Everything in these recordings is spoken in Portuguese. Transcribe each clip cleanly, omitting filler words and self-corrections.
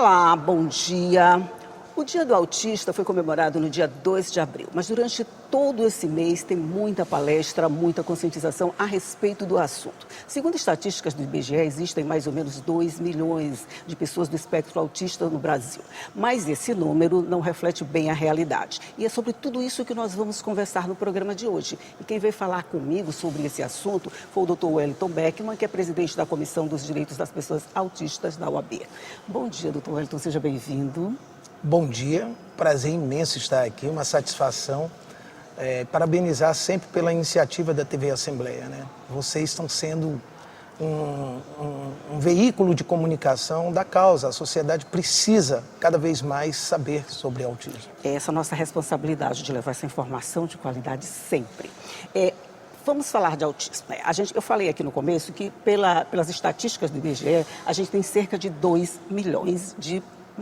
Olá, bom dia. O Dia do Autista foi comemorado no dia 2 de abril, mas durante todo esse mês tem muita palestra, muita conscientização a respeito do assunto. Segundo estatísticas do IBGE, existem mais ou menos 2 milhões de pessoas do espectro autista no Brasil. Mas esse número não reflete bem a realidade. E é sobre tudo isso que nós vamos conversar no programa de hoje. E quem veio falar comigo sobre esse assunto foi o Dr. Wellington Beckman, que é presidente da Comissão dos Direitos das Pessoas Autistas da OAB. Bom dia, Dr. Wellington, seja bem-vindo. Bom dia, prazer imenso estar aqui, uma satisfação. Parabenizar sempre pela iniciativa da TV Assembleia, né? Vocês estão sendo um veículo de comunicação da causa. A sociedade precisa cada vez mais saber sobre autismo. É essa a nossa responsabilidade de levar essa informação de qualidade sempre. Vamos falar de autismo. Eu falei aqui no começo que pelas estatísticas do IBGE, a gente tem cerca de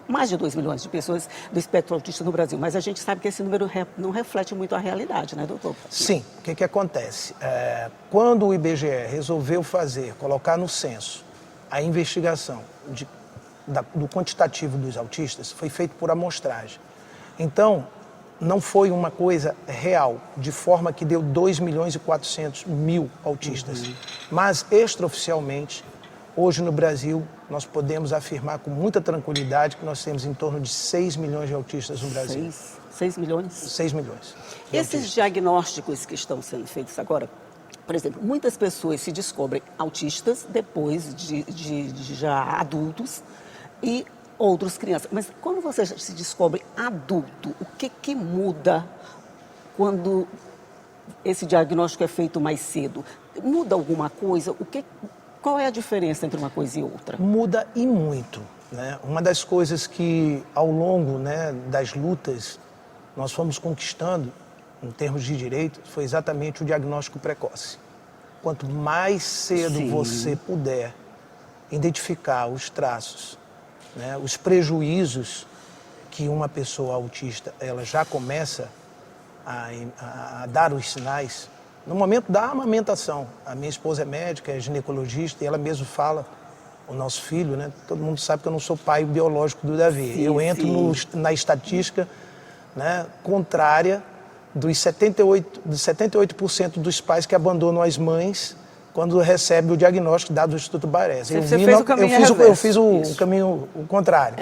mais de 2 milhões de pessoas do espectro autista no Brasil, mas a gente sabe que esse número não reflete muito a realidade, né, doutor? Sim. O que acontece? Quando o IBGE resolveu colocar no censo a investigação do quantitativo dos autistas, foi feito por amostragem. Então, não foi uma coisa real, de forma que deu 2 milhões e 400 mil autistas. Uhum. Mas, extraoficialmente, hoje no Brasil, nós podemos afirmar com muita tranquilidade que nós temos em torno de 6 milhões de autistas no Brasil. 6 milhões? 6 milhões. Esses diagnósticos que estão sendo feitos agora, por exemplo, muitas pessoas se descobrem autistas depois de já adultos e outros crianças. Mas quando você se descobre adulto, o que muda quando esse diagnóstico é feito mais cedo? Muda alguma coisa? Qual é a diferença entre uma coisa e outra? Muda e muito, né? Uma das coisas que, ao longo, né, das lutas, nós fomos conquistando, em termos de direito, foi exatamente o diagnóstico precoce. Quanto mais cedo você puder identificar os traços, né, os prejuízos que uma pessoa autista ela já começa a dar os sinais, no momento da amamentação. A minha esposa é médica, é ginecologista, e ela mesmo fala, o nosso filho, né? Todo mundo sabe que eu não sou pai biológico do Davi. Sim, eu entro na estatística, né, contrária dos 78% dos pais que abandonam as mães quando recebem o diagnóstico dado do Instituto Bares. Eu fiz o caminho contrário.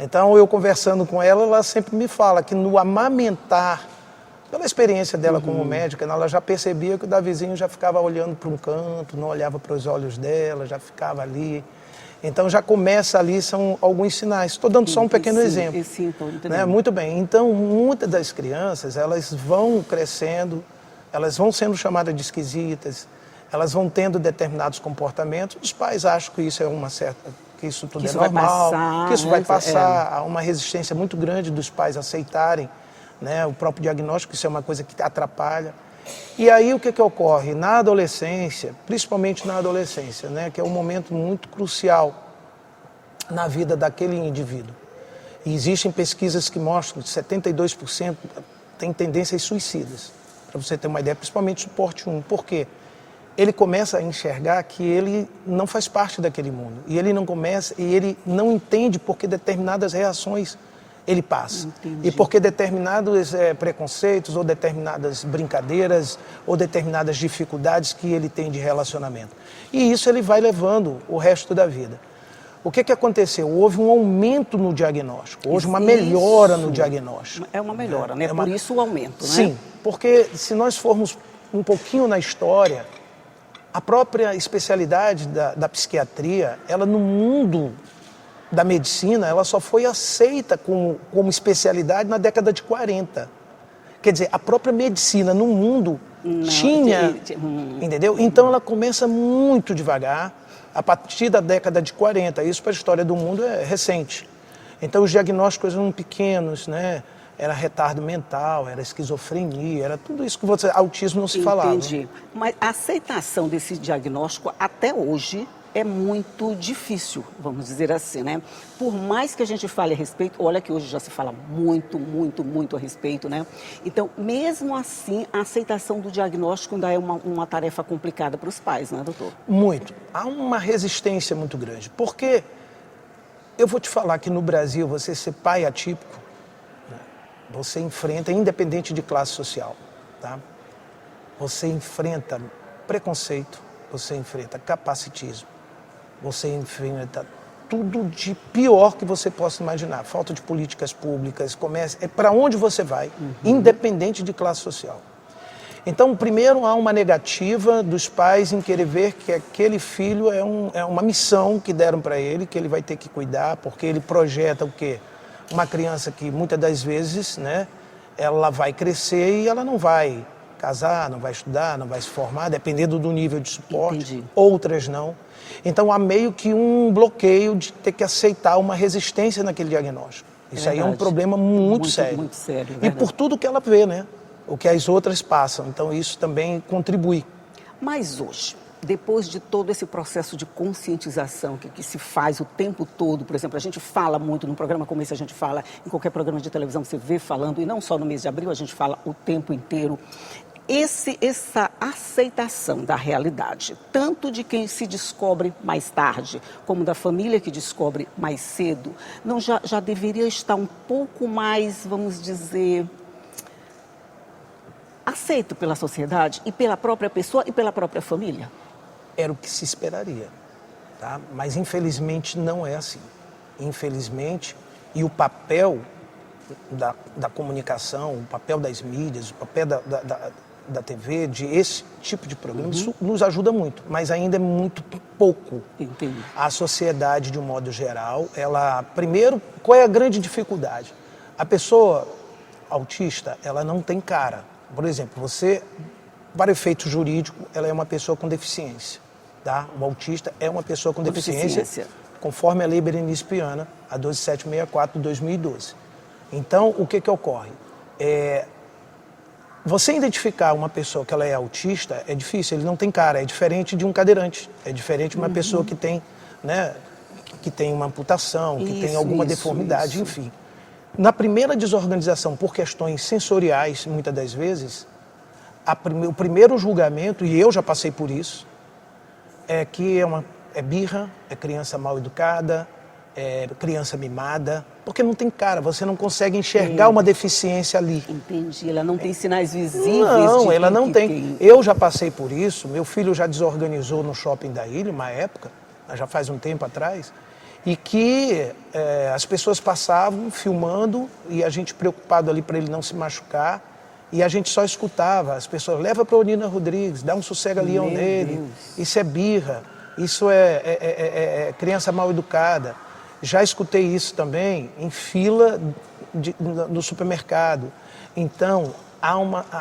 Então, eu conversando com ela, ela sempre me fala que no amamentar, pela experiência dela como médica, ela já percebia que o Davizinho já ficava olhando para um canto, não olhava para os olhos dela, já ficava ali. Então já começa ali, são alguns sinais. Estou dando só um pequeno exemplo. Né? Muito bem. Então, muitas das crianças, elas vão crescendo, elas vão sendo chamadas de esquisitas, elas vão tendo determinados comportamentos. Os pais acham que isso é que isso tudo é normal, que isso vai passar. Há uma resistência muito grande dos pais aceitarem, né, o próprio diagnóstico, isso é uma coisa que atrapalha. E aí o que ocorre? Na adolescência, principalmente na adolescência, né, que é um momento muito crucial na vida daquele indivíduo. E existem pesquisas que mostram que 72% têm tendências suicidas, para você ter uma ideia, principalmente suporte 1. Por quê? Ele começa a enxergar que ele não faz parte daquele mundo. E ele não entende por que determinadas reações ele passa. Entendi. E porque determinados preconceitos, ou determinadas brincadeiras, ou determinadas dificuldades que ele tem de relacionamento. E isso ele vai levando o resto da vida. O que aconteceu? Houve um aumento no diagnóstico, houve uma melhora no diagnóstico. É uma melhora, né? Por isso o aumento, né? Sim, porque se nós formos um pouquinho na história, a própria especialidade da psiquiatria, ela no mundo da medicina, ela só foi aceita como especialidade na década de 40. Quer dizer, a própria medicina no mundo entendeu? Então ela começa muito devagar, a partir da década de 40. Isso para a história do mundo é recente. Então os diagnósticos eram pequenos, né? Era retardo mental, era esquizofrenia, era tudo isso que autismo não se falava. Entendi. Mas a aceitação desse diagnóstico até hoje é muito difícil, vamos dizer assim, né? Por mais que a gente fale a respeito, olha que hoje já se fala muito a respeito, né? Então, mesmo assim, a aceitação do diagnóstico ainda é uma tarefa complicada para os pais, né, doutor? Muito. Há uma resistência muito grande, porque Eu vou te falar que no Brasil, você ser pai atípico, né, você enfrenta, independente de classe social, tá? Você enfrenta preconceito, você enfrenta capacitismo, você enfrenta tudo de pior que você possa imaginar. Falta de políticas públicas, comércio, é para onde você vai, independente de classe social. Então, primeiro, há uma negativa dos pais em querer ver que aquele filho é uma missão que deram para ele, que ele vai ter que cuidar, porque ele projeta o quê? Uma criança que, muitas das vezes, né, ela vai crescer e ela não vai casar, não vai estudar, não vai se formar, dependendo do nível de suporte. Entendi. Outras não. Então, há meio que um bloqueio de ter que aceitar uma resistência naquele diagnóstico. Isso aí é um problema muito sério. Muito sério, e por tudo que ela vê, né? O que as outras passam. Então, isso também contribui. Mas hoje, depois de todo esse processo de conscientização que se faz o tempo todo, por exemplo, a gente fala muito, num programa como esse a gente fala, em qualquer programa de televisão você vê falando, e não só no mês de abril, a gente fala o tempo inteiro. Essa aceitação da realidade, tanto de quem se descobre mais tarde, como da família que descobre mais cedo, já deveria estar um pouco mais, vamos dizer, aceito pela sociedade e pela própria pessoa e pela própria família? Era o que se esperaria, tá? Mas infelizmente não é assim. Infelizmente, e o papel da comunicação, o papel das mídias, o papel da TV, de esse tipo de programa, isso nos ajuda muito, mas ainda é muito pouco. Entendi. A sociedade, de um modo geral, ela... Primeiro, qual é a grande dificuldade? A pessoa autista, ela não tem cara. Por exemplo, você, para efeito jurídico, ela é uma pessoa com deficiência, tá? O autista é uma pessoa com deficiência, conforme a Lei Berenice Piana, a 12764 de 2012. Então, o que ocorre? Você identificar uma pessoa que ela é autista é difícil, ele não tem cara, é diferente de um cadeirante, é diferente de uma pessoa que tem, né, que tem uma amputação, que tem alguma deformidade, enfim. Na primeira desorganização por questões sensoriais, muitas das vezes, o primeiro julgamento, e eu já passei por isso, é que é birra, é criança mal educada, é criança mimada, porque não tem cara, você não consegue enxergar uma deficiência ali. Entendi, ela não tem sinais visíveis. Não, ela não tem. Eu já passei por isso, meu filho já desorganizou no shopping da ilha, uma época, já faz um tempo atrás, e que as pessoas passavam filmando e a gente preocupado ali para ele não se machucar, e a gente só escutava as pessoas, leva para a Nina Rodrigues, dá um sossega-leão nele, isso é birra, isso é criança mal educada. Já escutei isso também em fila no supermercado. Então,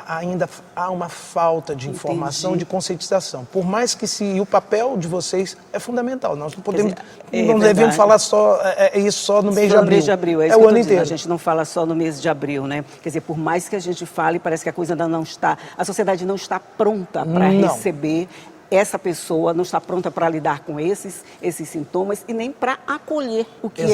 ainda há uma falta de informação, de conscientização. Por mais que o papel de vocês é fundamental. Nós não podemos, não devemos falar só isso só no mês de abril. Mês de abril, é o ano inteiro. A gente não fala só no mês de abril, né? Quer dizer, por mais que a gente fale, parece que a coisa ainda não está, a sociedade não está pronta para receber. Essa pessoa não está pronta para lidar com esses sintomas e nem para acolher o que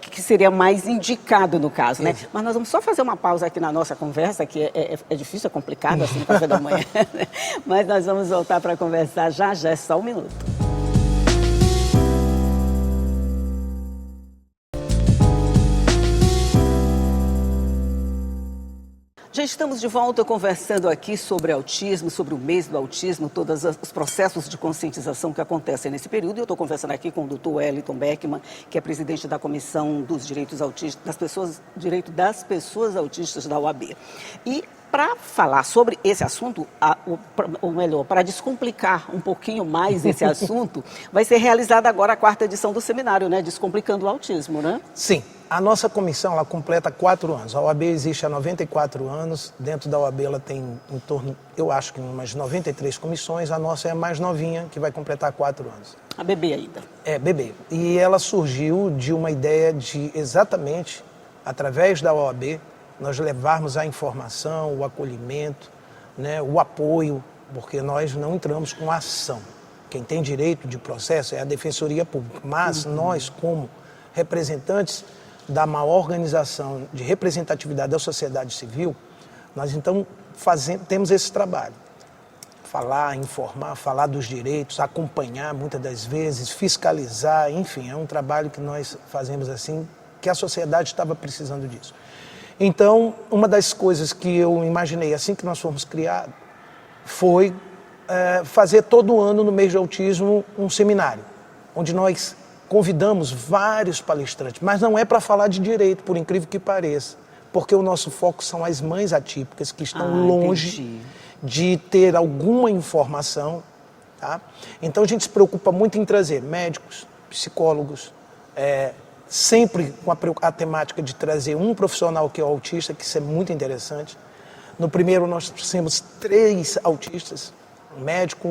que seria mais indicado no caso, né? Mas nós vamos só fazer uma pausa aqui na nossa conversa, que é difícil, é complicado assim no café da manhã, né? Mas nós vamos voltar para conversar já, é só um minuto. Já estamos de volta conversando aqui sobre autismo, sobre o mês do autismo, todos os processos de conscientização que acontecem nesse período. Eu estou conversando aqui com o Dr. Wellington Beckman, que é presidente da Comissão dos Direitos das Pessoas Autistas da OAB. E para falar sobre esse assunto, ou melhor, para descomplicar um pouquinho mais esse assunto, vai ser realizada agora a 4ª edição do seminário, né? Descomplicando o autismo, né? Sim. A nossa comissão, ela completa 4 anos. A OAB existe há 94 anos. Dentro da OAB ela tem em torno, eu acho que umas 93 comissões. A nossa é a mais novinha, que vai completar 4 anos. A bebê ainda. É, bebê. E ela surgiu de uma ideia de, exatamente, através da OAB, nós levarmos a informação, o acolhimento, né, o apoio, porque nós não entramos com ação. Quem tem direito de processo é a Defensoria Pública. Mas nós, como representantes da maior organização de representatividade da sociedade civil, nós então temos esse trabalho. falar, informar, falar dos direitos, acompanhar muitas das vezes, fiscalizar, enfim, é um trabalho que nós fazemos assim, que a sociedade estava precisando disso. Então, uma das coisas que eu imaginei assim que nós fomos criados foi fazer todo ano no mês de autismo um seminário, onde nós convidamos vários palestrantes, mas não é para falar de direito, por incrível que pareça, porque o nosso foco são as mães atípicas que estão longe de ter alguma informação. Tá? Então a gente se preocupa muito em trazer médicos, psicólogos, sempre com a temática de trazer um profissional que é o autista, que isso é muito interessante. No primeiro nós trouxemos 3 autistas, um médico,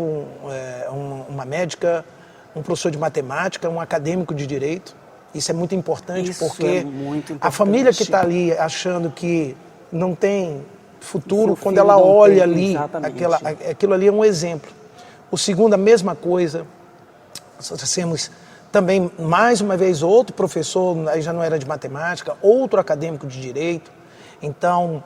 uma médica, um professor de matemática, um acadêmico de direito. Isso é muito importante, porque a família que está ali achando que não tem futuro, quando ela olha ali, aquilo ali é um exemplo. O segundo, a mesma coisa. Nós temos também, mais uma vez, outro professor, aí já não era de matemática, outro acadêmico de direito. Então,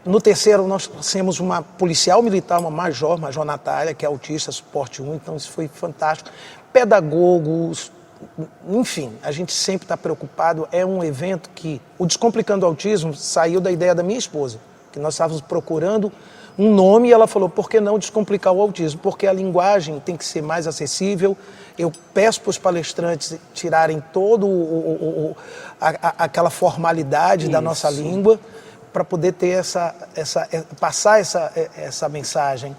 no terceiro, nós temos uma policial militar, uma Major Natália, que é autista, suporte 1, então isso foi fantástico. Pedagogos, enfim, a gente sempre está preocupado. É um evento que, o Descomplicando o Autismo saiu da ideia da minha esposa, que nós estávamos procurando um nome e ela falou, por que não descomplicar o autismo? Porque a linguagem tem que ser mais acessível. Eu peço para os palestrantes tirarem todo aquela formalidade da nossa língua, para poder ter passar essa mensagem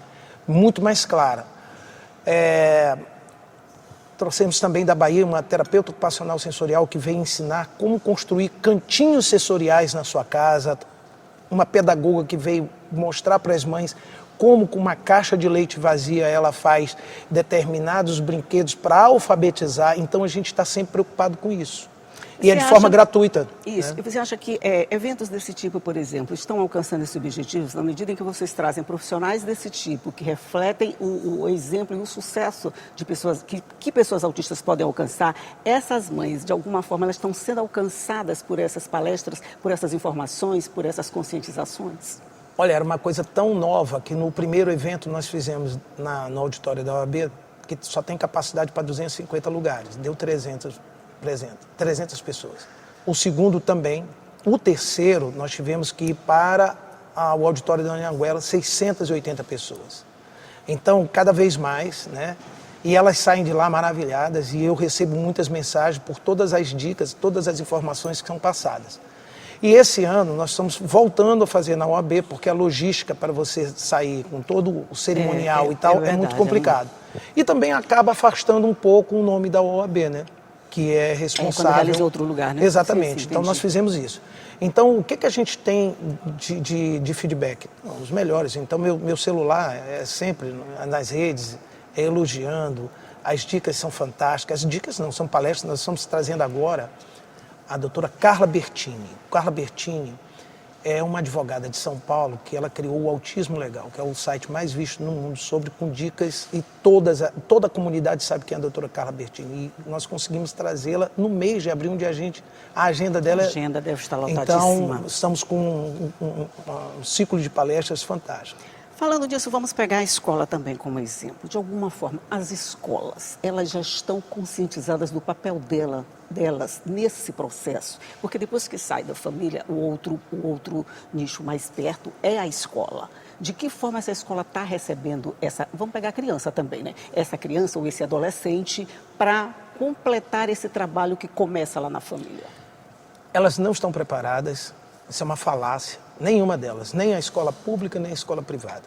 muito mais clara. Trouxemos também da Bahia uma terapeuta ocupacional sensorial que veio ensinar como construir cantinhos sensoriais na sua casa, uma pedagoga que veio mostrar para as mães como com uma caixa de leite vazia ela faz determinados brinquedos para alfabetizar. Então a gente está sempre preocupado com isso. E é de forma gratuita. Isso. Né? E você acha que eventos desse tipo, por exemplo, estão alcançando esses objetivos na medida em que vocês trazem profissionais desse tipo, que refletem o exemplo e o sucesso de pessoas, que pessoas autistas podem alcançar? Essas mães, de alguma forma, elas estão sendo alcançadas por essas palestras, por essas informações, por essas conscientizações? Olha, era uma coisa tão nova que no primeiro evento nós fizemos no auditório da OAB, que só tem capacidade para 250 lugares, deu 300 pessoas. O segundo também. O terceiro, nós tivemos que ir para o auditório da Anhanguera, 680 pessoas. Então, cada vez mais, né? E elas saem de lá maravilhadas e eu recebo muitas mensagens por todas as dicas, todas as informações que são passadas. E esse ano nós estamos voltando a fazer na OAB, porque a logística para você sair com todo o cerimonial e tal verdade, é muito complicado. E também acaba afastando um pouco o nome da OAB, né? Que é responsável... quando realiza outro lugar, né? Exatamente. Sim, então, nós fizemos isso. Então, o que a gente tem de feedback? Os melhores. Então, meu celular é sempre nas redes, elogiando. As dicas são fantásticas. As dicas não, são palestras. Nós estamos trazendo agora a doutora Carla Bertini. Carla Bertini é uma advogada de São Paulo que ela criou o Autismo Legal, que é o site mais visto no mundo com dicas, e toda a comunidade sabe quem é a doutora Carla Bertini. E nós conseguimos trazê-la no mês de abril, onde a agenda dela... A agenda deve estar lotadíssima. Então, estamos com um ciclo de palestras fantástico. Falando disso, vamos pegar a escola também como exemplo. De alguma forma, as escolas, elas já estão conscientizadas do papel delas nesse processo? Porque depois que sai da família, o outro nicho mais perto é a escola. De que forma essa escola está recebendo vamos pegar a criança também, né? Essa criança ou esse adolescente para completar esse trabalho que começa lá na família? Elas não estão preparadas, isso é uma falácia. Nenhuma delas, nem a escola pública, nem a escola privada.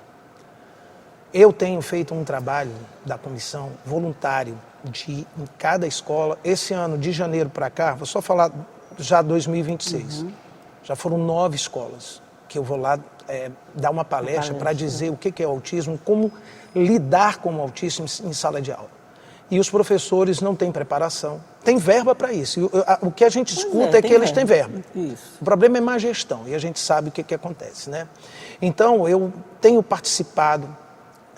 Eu tenho feito um trabalho da comissão voluntário em cada escola. Esse ano, de janeiro para cá, vou só falar já 2026. Já foram 9 escolas que eu vou lá dar uma palestra para dizer o que é o autismo, como lidar com o autismo em sala de aula. E os professores não têm preparação, tem verba para isso. O que a gente escuta é que eles têm verba. Isso. O problema é má gestão e a gente sabe o que acontece, né? Então, eu tenho participado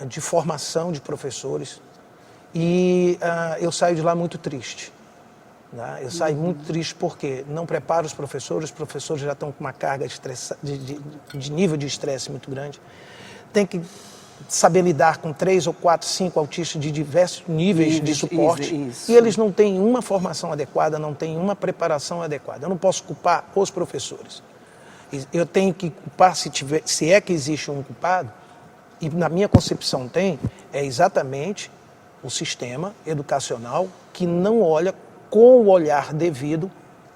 de formação de professores e eu saio de lá muito triste. Né? Eu saio muito triste porque não preparo os professores já estão com uma carga de nível de estresse muito grande. Tem que saber lidar com 3 ou 4, 5 autistas de diversos níveis de suporte. Isso. E eles não têm uma formação adequada, não têm uma preparação adequada. Eu não posso culpar os professores. Eu tenho que culpar, se é que existe um culpado, e na minha concepção tem, é exatamente o sistema educacional que não olha com o olhar devido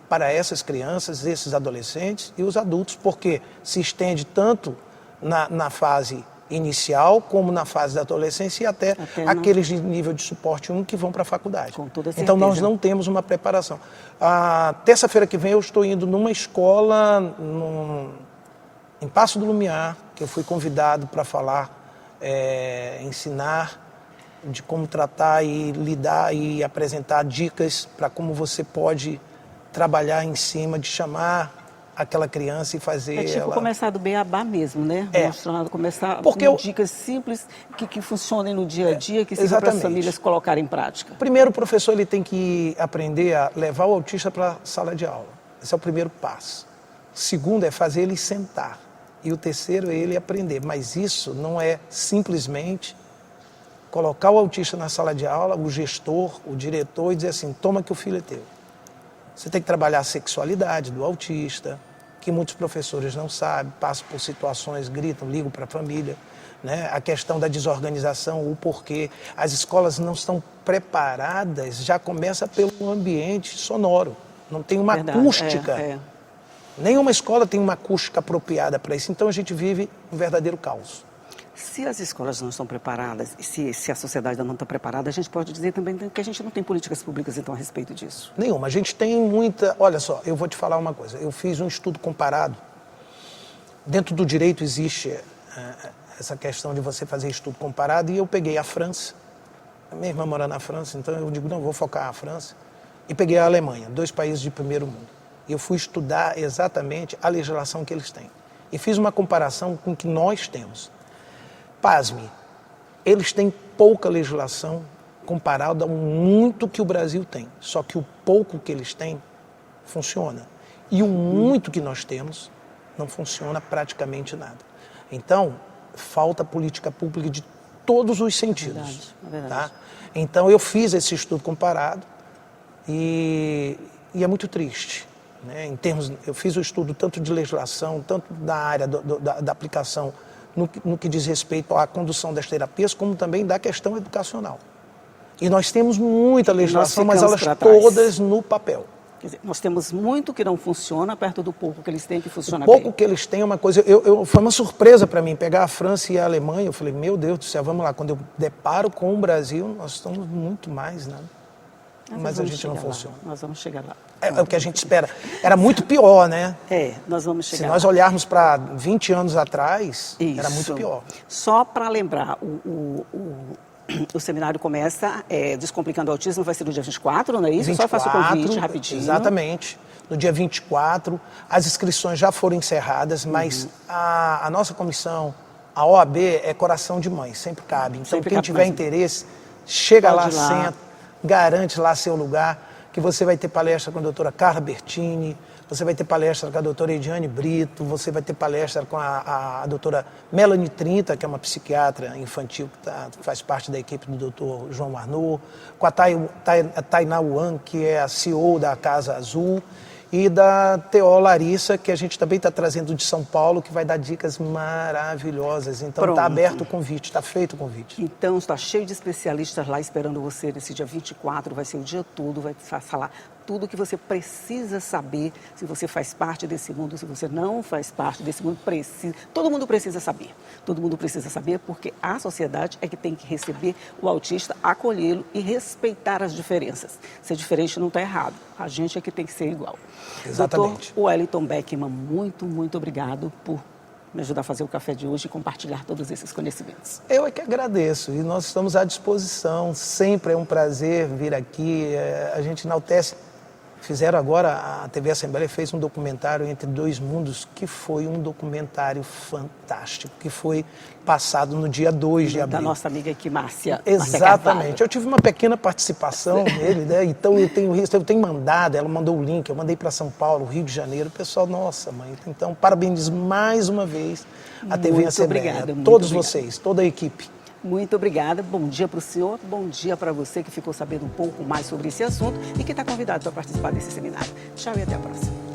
para essas crianças, esses adolescentes e os adultos, porque se estende tanto na fase inicial, como na fase da adolescência e até aqueles de nível de suporte 1 que vão para a faculdade. Com toda certeza. Então nós não temos uma preparação. A terça-feira que vem eu estou indo numa escola em Paço do Lumiar, que eu fui convidado para falar, ensinar de como tratar e lidar e apresentar dicas para como você pode trabalhar em cima de chamar aquela criança e fazer ela... começar do beabá mesmo, né? Mostrando, começar com dicas simples que funcionem no dia a dia, que sirvam para as famílias colocarem em prática. Primeiro, o professor ele tem que aprender a levar o autista para a sala de aula. Esse é o primeiro passo. O segundo é fazer ele sentar. E o terceiro é ele aprender. Mas isso não é simplesmente colocar o autista na sala de aula, o gestor, o diretor, e dizer assim, toma que o filho é teu. Você tem que trabalhar a sexualidade do autista, que muitos professores não sabem, passam por situações, gritam, ligam para a família, né? A questão da desorganização, o porquê. As escolas não estão preparadas, já começa pelo ambiente sonoro. Não tem uma acústica. Nenhuma escola tem uma acústica apropriada para isso. Então a gente vive um verdadeiro caos. Se as escolas não estão preparadas, e se a sociedade não está preparada, a gente pode dizer também que a gente não tem políticas públicas, então, a respeito disso. Nenhuma. A gente tem muita... Olha só, eu vou te falar uma coisa. Eu fiz um estudo comparado. Dentro do direito existe essa questão de você fazer estudo comparado, e eu peguei a França. A minha irmã mora na França, então eu digo, não, vou focar na França. E peguei a Alemanha, 2 países de primeiro mundo. E eu fui estudar exatamente a legislação que eles têm. E fiz uma comparação com o que nós temos. Pasme, eles têm pouca legislação comparada ao muito que o Brasil tem. Só que o pouco que eles têm funciona. E o muito que nós temos não funciona praticamente nada. Então, falta política pública de todos os sentidos. Tá? Então, eu fiz esse estudo comparado e é muito triste. Né? Em termos, eu fiz o estudo tanto de legislação, tanto da área da aplicação no que diz respeito à condução das terapias, como também da questão educacional. E nós temos muita legislação, mas elas todas no papel. Quer dizer, nós temos muito que não funciona perto do pouco que eles têm que funciona bem. O pouco que eles têm é uma coisa... foi uma surpresa para mim pegar a França e a Alemanha. Eu falei, meu Deus do céu, vamos lá. Quando eu deparo com o Brasil, nós estamos muito mais, né? Mas a gente não funciona. Nós vamos chegar lá. É o que a gente espera. Era muito pior, né? Nós vamos chegar lá. Se nós olharmos para 20 anos atrás, era muito pior. Só para lembrar, o seminário começa, Descomplicando o Autismo, vai ser no dia 24, não é isso? 24, só faço o convite rapidinho. Exatamente. No dia 24, as inscrições já foram encerradas, mas a nossa comissão, a OAB, é coração de mãe, sempre cabe. Então, quem tiver interesse, chega lá, senta, garante lá seu lugar, que você vai ter palestra com a doutora Carla Bertini, você vai ter palestra com a doutora Ediane Brito, você vai ter palestra com a doutora Melanie Trinta, que é uma psiquiatra infantil que faz parte da equipe do doutor João Arnaud, com a Tainá Wan, que é a CEO da Casa Azul, e da Teó Larissa, que a gente também está trazendo de São Paulo, que vai dar dicas maravilhosas. Então está aberto o convite, está feito o convite. Então está cheio de especialistas lá esperando você nesse dia 24, vai ser o dia todo, vai falar tudo o que você precisa saber, se você faz parte desse mundo, se você não faz parte desse mundo, todo mundo precisa saber. Todo mundo precisa saber porque a sociedade é que tem que receber o autista, acolhê-lo e respeitar as diferenças. Ser diferente não está errado, a gente é que tem que ser igual. Exatamente. Dr. Wellington Beckman, muito, muito obrigado por me ajudar a fazer o café de hoje e compartilhar todos esses conhecimentos. Eu é que agradeço e nós estamos à disposição, sempre é um prazer vir aqui, a gente enaltece Fizeram agora, a TV Assembleia fez um documentário Entre Dois Mundos, que foi um documentário fantástico, que foi passado no dia 2 de abril. Da nossa amiga aqui, Márcia. Exatamente. Eu tive uma pequena participação nele, né? Então eu tenho mandado, ela mandou o link, eu mandei para São Paulo, Rio de Janeiro. O pessoal, nossa, mãe. Então, parabéns mais uma vez a TV Assembleia. Obrigada, todos vocês, toda a equipe. Muito obrigada. Bom dia para o senhor, bom dia para você que ficou sabendo um pouco mais sobre esse assunto e que está convidado para participar desse seminário. Tchau e até a próxima.